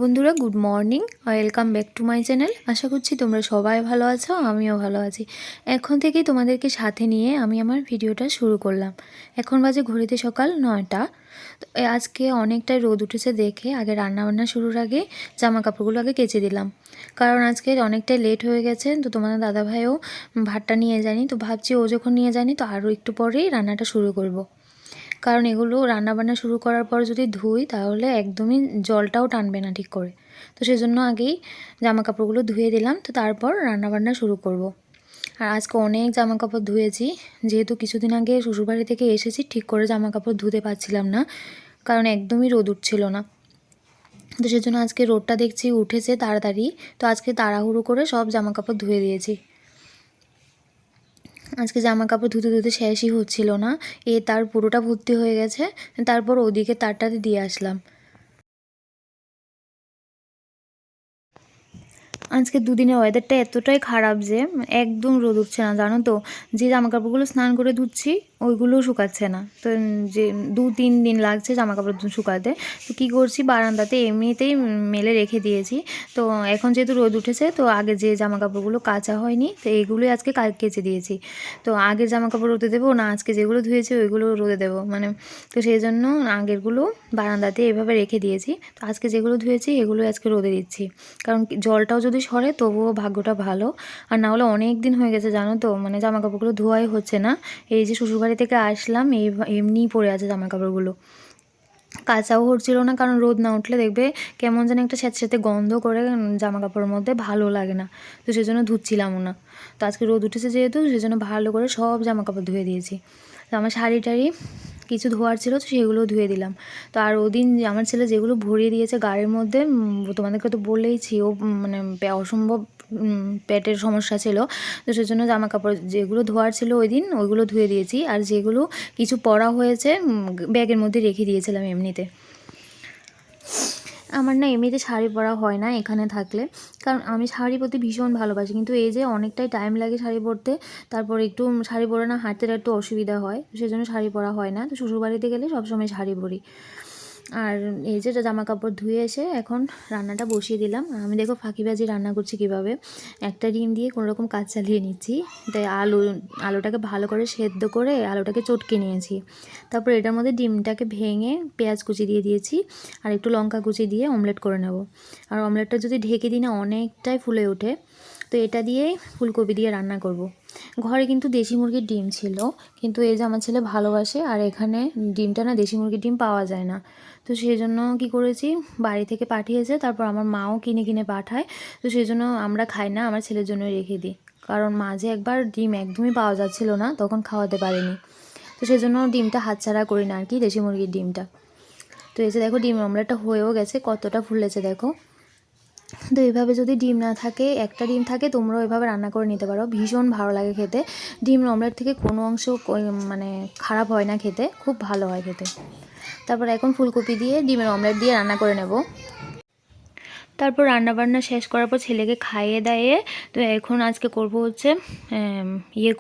বন্ধুরা, good morning. Welcome back to my channel. আশা করছি তোমরা সবাই ভালো আছো, আমিও ভালো আছি। এখন থেকেই তোমাদেরকে সাথে নিয়ে আমি আমার ভিডিওটা শুরু করলাম। এখন বাজে ঘড়িতে সকাল 9টা। তো আজকে অনেকটাই রোদ উঠেছে দেখে আগে রান্নাবান্না শুরুর আগে জামা কাপড়গুলো আগে কেচে দিলাম, কারণ আজকে অনেকটাই লেট হয়ে গেছে। তো তোমাদের দাদাভাইও ভাতটা নিয়ে যায়নি, তো ভাবছি ও যখন নিয়ে যায়নি তো আরও একটু পরেই রান্নাটা শুরু করব। কারণ এগুলো রান্নাবান্না শুরু করার পর যদি ধুই তাহলে একদমই জলটাও টানবে না ঠিক করে। তো সেজন্য আগেই জামা কাপড়গুলো ধুয়ে দিলাম, তো তারপর রান্নাবান্না শুরু করব। আর আজকে অনেক জামা কাপড় ধুয়েছি, যেহেতু কিছুদিন আগে শ্বশুরবাড়ি থেকে এসেছি, ঠিক করে জামা কাপড় ধুতে পারছিলাম না, কারণ একদমই রোদ উঠছিল না। তো সেজন্য আজকে রোদটা দেখছি উঠেছে তাড়াতাড়ি, তো আজকে তাড়াহুড়ো করে সব জামা কাপড় ধুয়ে দিয়েছি। আজকে জামা কাপড় ধুতে ধুতে শেষই হচ্ছিল না, তার পুরোটা ভর্তি হয়ে গেছে। তারপর ওদিকে তারটাতে দিয়ে আসলাম। আজকে দুদিনের ওয়েদারটা এতটাই খারাপ যে একদম রোদ উঠছে না, জানো তো। যে জামা কাপড়গুলো স্নান করে ধুচ্ছি ওইগুলোও শুকাচ্ছে না, তো যে 2-3 দিন লাগছে জামা কাপড় শুকাতে। তো কী করছি, বারান্দাতে এমনিতেই মেলে রেখে দিয়েছি। তো এখন যেহেতু রোদ উঠেছে, তো আগে যে জামা কাপড়গুলো কাচা হয়নি তো এইগুলোই আজকে কেচে দিয়েছি। তো আগের জামা কাপড় রোদে দেবো না, আজকে যেগুলো ধুয়েছি ওইগুলো রোদে দেবো, মানে তো সেই জন্য আগেরগুলো বারান্দাতে এভাবে রেখে দিয়েছি। তো আজকে যেগুলো ধুয়েছি এগুলোই আজকে রোদে দিচ্ছি, কারণ জলটাও যদি সরে তবুও ভাগ্যটা ভালো। আর না হলে অনেক দিন হয়ে গেছে জানো তো, মানে জামা কাপড়গুলো ধোয়াই হচ্ছে না। এই যে শ্বশুরবাড়ি থেকে আসলাম এমনিই পড়ে আছে জামা কাপড়গুলো, কাচাও হচ্ছিল না, কারণ রোদ না উঠলে দেখবে কেমন যেন একটা স্যাঁতস্যাঁতে গন্ধ করে জামা কাপড়ের মধ্যে, ভালো লাগে না। তো সেজন্য ধুচ্ছিলামও না। তো আজকে রোদ উঠেছে যেহেতু সেজন্য ভালো করে সব জামা কাপড় ধুয়ে দিয়েছি। তো আমার শাড়ি টাড়ি কিছু ধোয়ার ছিল তো সেগুলোও ধুয়ে দিলাম। তো আর ওদিন আমার ছেলে যেগুলো ভরিয়ে দিয়েছে গাড়ির মধ্যে, তোমাদেরকে তো বলেইছি, ও মানে অসম্ভব পেটের সমস্যা ছিল। তো সেজন্য জামা কাপড় যেগুলো ধোয়ার ছিল ওই দিন ওইগুলো ধুয়ে দিয়েছি, আর যেগুলো কিছু পরা হয়েছে ব্যাগের মধ্যে রেখে দিয়েছিলাম এমনিতে। আমার না এমনিতে শাড়ি পরা হয় না এখানে থাকলে, কারণ আমি শাড়ি পরতে ভীষণ ভালোবাসি, কিন্তু এই যে অনেকটাই টাইম লাগে শাড়ি পরতে, তারপর একটু শাড়ি পরে না হাঁটতে একটু অসুবিধা হয়, সেজন্য শাড়ি পরা হয় না। তো শ্বশুরবাড়িতে গেলে সবসময় শাড়ি পরি। আর এই যে জামা কাপড় ধুয়ে এসে এখন রান্নাটা বসিয়ে দিলাম। আমি দেখো ফাঁকিবাজি রান্না করছি কীভাবে, একটা ডিম দিয়ে কোনোরকম কাজ চালিয়ে নিচ্ছি। তাই আলুটাকে ভালো করে সেদ্ধ করে আলুটাকে চটকে নিয়েছি। তারপর এটার মধ্যে ডিমটাকে ভেঙে পেঁয়াজ কুচি দিয়ে দিয়েছি, আর একটু লঙ্কা কুচি দিয়ে অমলেট করে নেব। আর অমলেটটা যদি ঢেকে দিই না অনেকটাই ফুলে ওঠে। তো এটা দিয়েই ফুলকপি দিয়ে রান্না করব। ঘরে কিন্তু দেশি মুরগির ডিম ছিল, কিন্তু এই যে আমার ছেলে ভালোবাসে, আর এখানে ডিমটা না দেশি মুরগির ডিম পাওয়া যায় না। তো সেই জন্য কী করেছি, বাড়ি থেকে পাঠিয়েছে, তারপর আমার মাও কিনে কিনে পাঠায়। তো সেই জন্য আমরা খাই না, আমার ছেলের জন্য রেখে দিই, কারণ মাঝে একবার ডিম একদমই পাওয়া যাচ্ছিল না, তখন খাওয়াতে পারিনি। তো সেই জন্য ডিমটা হাতছাড়া করি না আর কি, দেশি মুরগির ডিমটা। তো এই যে দেখো ডিম অমলেটটা হয়েও গেছে, কতটা ফুলেছে দেখো। তো এইভাবে যদি ডিম না থাকে, একটা ডিম থাকে, তোমরাও এভাবে রান্না করে নিতে পারো, ভীষণ ভালো লাগে খেতে। ডিম অমলেট থেকে কোনো অংশ মানে খারাপ হয় না খেতে, খুব ভালো হয় খেতে। তারপর এখন ফুলকপি দিয়ে ডিমের অমলেট দিয়ে রান্না করে নেব। তারপর রান্নাবান্না শেষ করার পর ছেলেকে খাইয়ে দাইয়ে তো এখন আজকে করব হচ্ছে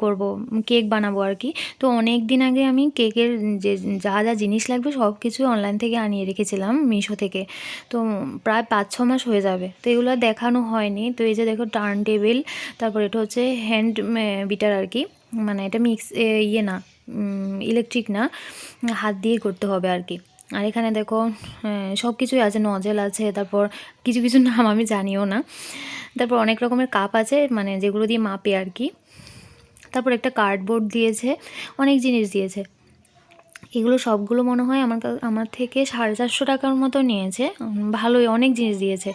করব, কেক বানাবো আর কি। তো অনেক দিন আগে আমি কেকের যে যা যা জিনিস লাগবে সব কিছু অনলাইন থেকে আনিয়ে রেখেছিলাম, মিশো থেকে। তো প্রায় 5-6 মাস হয়ে যাবে, তো এগুলো দেখানো হয়নি। তো এই যে দেখো টার্ন টেবিল, তারপর এটা হচ্ছে হ্যান্ড বিটার আর কি, মানে এটা না, ইলেকট্রিক না, হাত দিয়ে করতে হবে আর কি। আর এখানে দেখো সব কিছুই আছে, নজেল আছে, তারপর কিছু কিছু নাম আমি জানিও না। তারপর অনেক রকমের কাপ আছে, মানে যেগুলো দিয়ে মাপে আর কি। তারপর একটা কার্ডবোর্ড দিয়েছে, অনেক জিনিস দিয়েছে। এগুলো সবগুলো মনে হয় আমার থেকে 450 টাকার মতো নিয়েছে। ভালোই অনেক জিনিস দিয়েছে।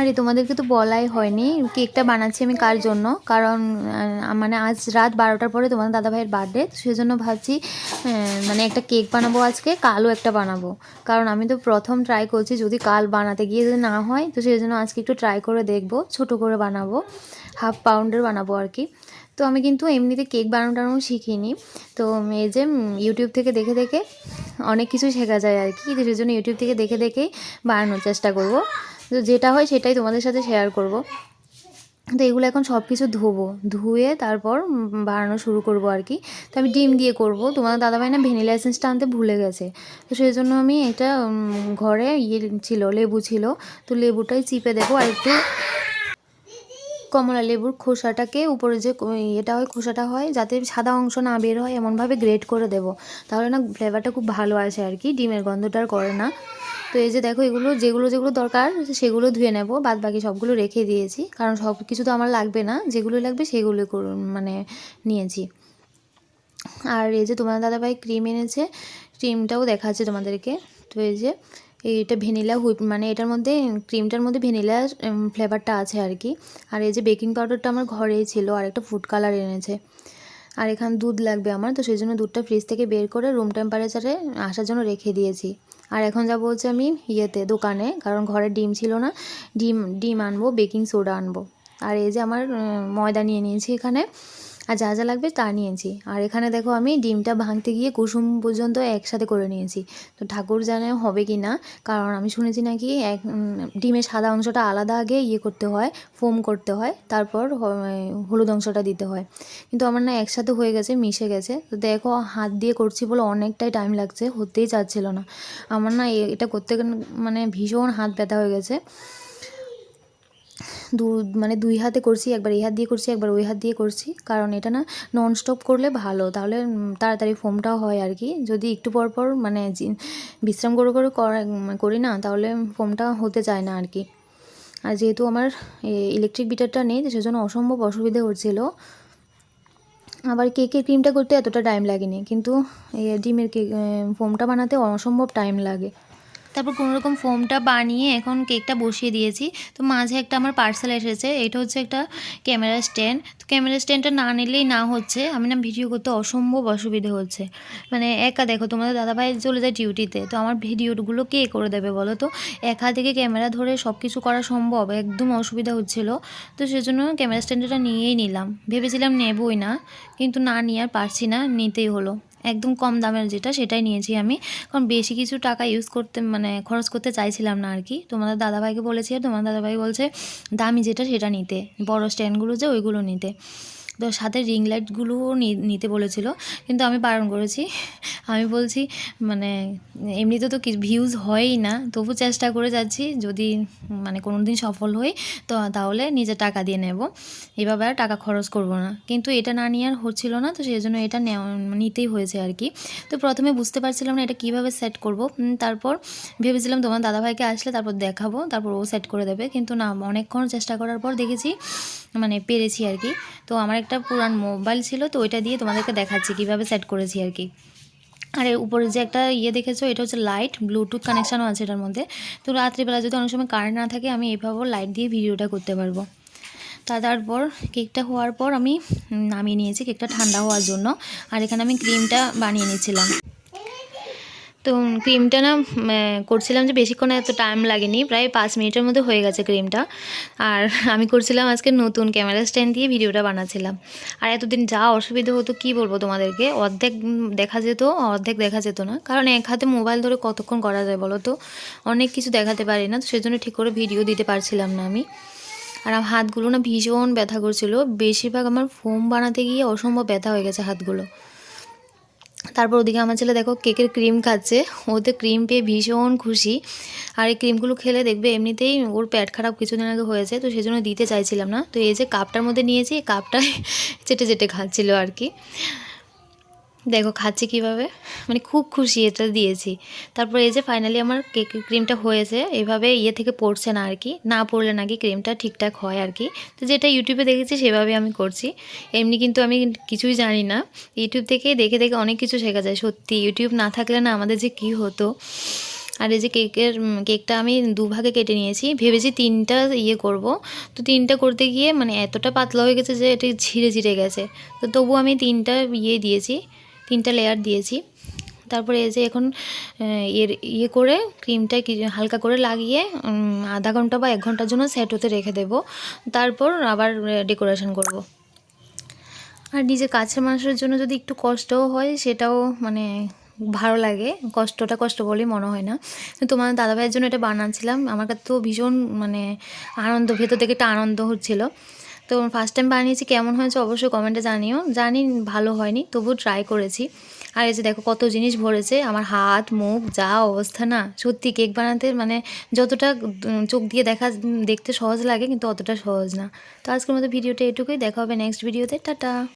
আরে তোমাদেরকে তো বলাই হয়নি কেকটা বানাচ্ছি আমি কার জন্য, কারণ মানে আজ রাত 12টার পরে তোমাদের দাদাভাইয়ের বার্থডে, সেজন্য ভাবছি মানে একটা কেক বানাবো আজকে, কালও একটা বানাবো। কারণ আমি তো প্রথম ট্রাই করছি, যদি কাল বানাতে গিয়ে যদি না হয় তো সেই জন্য আজকে একটু ট্রাই করে দেখবো, ছোট করে বানাবো, 1/2 পাউন্ডের বানাবো আর কি। তো আমি কিন্তু এমনিতে কেক বানানোটাও শিখিনি। তো এই যে ইউটিউব থেকে দেখে দেখে অনেক কিছু শেখা যায় আর কি, তো সেই জন্য ইউটিউব থেকে দেখে দেখেই বানানোর চেষ্টা করব। তো যেটা হয় সেটাই তোমাদের সাথে শেয়ার করব। তো এগুলো এখন সব কিছু ধোবো, ধুয়ে তারপর বানানো শুরু করব আর কি। তো আমি ডিম দিয়ে করব। তোমাদের দাদাভাই না ভ্যানিলা এসেন্সটা আনতে ভুলে গেছে, তো সেই জন্য আমি এটা ঘরে ছিল, লেবু ছিল, তো লেবুটাই চিপে দেবো আর একটু কমলা লেবুর খোসাটাকে উপরে যে এটা হয়, খোসাটা হয়, যাতে সাদা অংশ না বের হয় এমনভাবে গ্রেট করে দেবো, তাহলে না ফ্লেভারটা খুব ভালো আসে আর কি, ডিমের গন্ধটা আর করে না। তো এই যে দেখো, এগুলো যেগুলো যেগুলো দরকার সেগুলো ধুয়ে নেব, বাদ বাকি সবগুলো রেখে দিয়েছি, কারণ সব কিছু তো আমার লাগবে না, যেগুলো লাগবে সেগুলো মানে নিয়েছি। আর এই যে তোমার দাদাভাই ক্রিম এনেছে, ক্রিমটাও দেখাচ্ছে তোমাদেরকে। তো এই যে এটা ভ্যানিলা হুইপ, মানে এটার মধ্যে ক্রিমটার মধ্যে ভ্যানিলা ফ্লেভারটা আছে আর কি। আর এই যে বেকিং পাউডারটা আমার ঘরেই ছিল, আর একটা ফুড কালার এনেছে। আর এখানে দুধ লাগবে আমার, তো সেই জন্য দুধটা ফ্রিজ থেকে বের করে রুম টেম্পারেচারে আসার জন্য রেখে দিয়েছি। আর এখন যাবো হচ্ছে আমি দোকানে, কারণ ঘরে ডিম ছিল না, ডিম আনবো, বেকিং সোডা আনবো। আর এই যে আমার ময়দা নিয়ে নিয়েছি এখানে, আর যা যা লাগবে তা নিয়েছি। আর এখানে দেখো আমি ডিমটা ভাঙতে গিয়ে কুসুম পর্যন্ত একসাথে করে নিয়েছি। তো ঠাকুর জানে হবে কি না, কারণ আমি শুনেছি নাকি ডিমের সাদা অংশটা আলাদা আগে করতে হয়, ফোম করতে হয়, তারপর হলুদ অংশটা দিতে হয়। কিন্তু আমার না একসাথে হয়ে গেছে, মিশে গেছে। তো দেখো হাত দিয়ে করছি বলে অনেকটাই টাইম লাগছে, হতেই চাচ্ছিল না আমার। না এটা করতে মানে ভীষণ হাত ব্যথা হয়ে গেছে। মানে দুই হাতে করছি, একবার এই হাত দিয়ে করছি, একবার ওই হাত দিয়ে করছি, কারণ এটা না নন স্টপ করলে ভালো, তাহলে তাড়াতাড়ি ফোমটাও হয় আর কি। যদি একটু পর পর মানে বিশ্রাম করে করে করি না, তাহলে ফোমটা হতে চায় না আর কি। আর যেহেতু আমার ইলেকট্রিক বিটারটা নেই, সেজন্য অসম্ভব অসুবিধে হচ্ছিলো। আবার কেকের ক্রিমটা করতে এতটা টাইম লাগেনি, কিন্তু ডিমের ফোমটা বানাতে অসম্ভব টাইম লাগে। তারপর কোনোরকম ফোমটা বানিয়ে এখন কেকটা বসিয়ে দিয়েছি। তো মাঝে একটা আমার পার্সেল এসেছে, এটা হচ্ছে একটা ক্যামেরা স্ট্যান্ড। তো ক্যামেরা স্ট্যান্ডটা না নিলেই না হচ্ছে, আমি না ভিডিও করতে অসম্ভব অসুবিধে হচ্ছে। মানে একা দেখো, তোমাদের দাদাভাই চলে যায় ডিউটিতে, তো আমার ভিডিওগুলো কে করে দেবে বলো তো? এক হাত থেকে ক্যামেরা ধরে সব কিছু করা সম্ভব? একদম অসুবিধা হচ্ছিলো। তো সেজন্য ক্যামেরা স্ট্যান্ডটা নিয়েই নিলাম, ভেবেছিলাম নেবই না, কিন্তু না নিয়ে আর পারছি না, নিতেই হলো। একদম কম দামের যেটা, সেটাই নিয়েছি আমি, কারণ বেশি কিছু টাকা ইউজ করতে মানে খরচ করতে চাইছিলাম না আর কি। তোমাদের দাদাভাইকে বলেছি, আর তোমাদের দাদাভাই বলছে দামি যেটা সেটা নিতে, বড় স্ট্যান্ডগুলো যে ওইগুলো নিতে। তো সাথে রিং লাইটগুলোও নিতে বলেছিল, কিন্তু আমি বারণ করেছি। আমি বলছি মানে এমনিতে তো ভিউজ হয়ই না, তবু চেষ্টা করে যাচ্ছি, যদি মানে কোনো দিন সফল হই তো তাহলে নিজে টাকা দিয়ে নেব, এভাবে আর টাকা খরচ করব না। কিন্তু এটা না নিয়ে আর হচ্ছিল না, তো সেই জন্য এটা নিতেই হয়েছে আর কি। তো প্রথমে বুঝতে পারছিলাম না এটা কীভাবে সেট করব, তারপর ভেবেছিলাম তোমার দাদাভাইকে আসলে তারপর দেখাবো, তারপর ও সেট করে দেবে, কিন্তু না, অনেকক্ষণ চেষ্টা করার পর দেখেছি মানে পেরেছি আর কি। তো আমার একটা পুরান মোবাইল ছিল, তো ওইটা দিয়ে তোমাদেরকে দেখাচ্ছি কীভাবে সেট করেছি আর কি। আর এর উপরে যে একটা দেখেছো, এটা হচ্ছে লাইট, ব্লুটুথ কানেকশানও আছে এটার মধ্যে। তো রাত্রিবেলা যদি অনেক সময় কারেন্ট না থাকে, আমি এইভাবেও লাইট দিয়ে ভিডিওটা করতে পারবো। তারপর কেকটা হওয়ার পর আমি নামিয়ে নিয়েছি কেকটা ঠান্ডা হওয়ার জন্য। আর এখানে আমি ক্রিমটা বানিয়ে নিয়েছিলাম। তো ক্রিমটা না করছিলাম যে বেশিক্ষণ এত টাইম লাগেনি, প্রায় 5 মিনিটের মধ্যে হয়ে গেছে ক্রিমটা। আর আমি করছিলাম আজকে নতুন ক্যামেরা স্ট্যান্ড দিয়ে ভিডিওটা বানাচ্ছিলাম। আর এতদিন যা অসুবিধা হতো কি বলবো তোমাদেরকে, অর্ধেক দেখা যেত, অর্ধেক দেখা যেত না, কারণ এক হাতে মোবাইল ধরে কতক্ষণ করা যায় বলো তো, অনেক কিছু দেখাতে পারি না, তো সেজন্য ঠিক করে ভিডিও দিতে পারছিলাম না আমি। আর আমার হাতগুলো না ভীষণ ব্যথা করছিল, বেশিরভাগ আমার ফোম বানাতে গিয়ে অসম্ভব ব্যথা হয়ে গেছে হাতগুলো। তারপর ওদিকে আমার ছেলে দেখো কেকের ক্রিম খাচ্ছে, ওতে ক্রিম পেয়ে ভীষণ খুশি। আর এই ক্রিমগুলো খেলে দেখবে এমনিতেই ওর পেট খারাপ কিছুদিন আগে হয়েছে, তো সেই জন্য দিতে চাইছিলাম না। তো এই যে কাপটার মধ্যে নিয়েছি, কাপটায় চেটে চেটে খাচ্ছিল আর কি। দেখো খাচ্ছে কীভাবে, মানে খুব খুশি এটা দিয়েছি। তারপর এই যে ফাইনালি আমার কেকের ক্রিমটা হয়েছে, এভাবে থেকে পড়ছে না আর কি, না পড়লে নাকি ক্রিমটা ঠিকঠাক হয় আর কি। তো যেটা ইউটিউবে দেখেছি সেভাবে আমি করছি, এমনি কিন্তু আমি কিছুই জানি না। ইউটিউব থেকে দেখে দেখে অনেক কিছু শেখা যায় সত্যি, ইউটিউব না থাকলে না আমাদের যে কী হতো। আর এই যে কেকটা আমি দুভাগে কেটে নিয়েছি, ভেবেছি 3টা করব। তো 3টা করতে গিয়ে মানে এতটা পাতলা হয়ে গেছে যে এটা ছিঁড়ে ছিঁড়ে গেছে। তো তবু আমি 3টা দিয়েছি, 3টা লেয়ার দিয়েছি। তারপরে এই যে এখন করে ক্রিমটা হালকা করে লাগিয়ে আধা ঘন্টা বা 1 ঘন্টার জন্য সেট হতে রেখে দেব, তারপর আবার ডেকোরেশন করব। আর নিজের কাছের মানুষের জন্য যদি একটু কষ্টও হয়, সেটাও মানে ভালো লাগে, কষ্টটা কষ্ট বলেই মনে হয় না। তো তোমার দাদাভাইয়ের জন্য এটা বানাচ্ছিলাম, আমার কাছে তো ভীষণ মানে আনন্দ, ভেতর থেকে একটা আনন্দ হচ্ছিলো। তো ফার্স্ট টাইম বানিয়েছি, কেমন হয়েছে অবশ্যই কমেন্টে জানিও। জানি ভালো হয়নি, তবুও ট্রাই করেছি। আর এই যে দেখো কত জিনিস ভরেছে, আমার হাত মুখ যা অবস্থা না, সত্যি কেক বানাতে মানে যতটা চোখ দিয়ে দেখতে সহজ লাগে কিন্তু অতটা সহজ না। তো আজকের মতো ভিডিওটা এটুকুই, দেখা হবে নেক্সট ভিডিওতে, টাটা।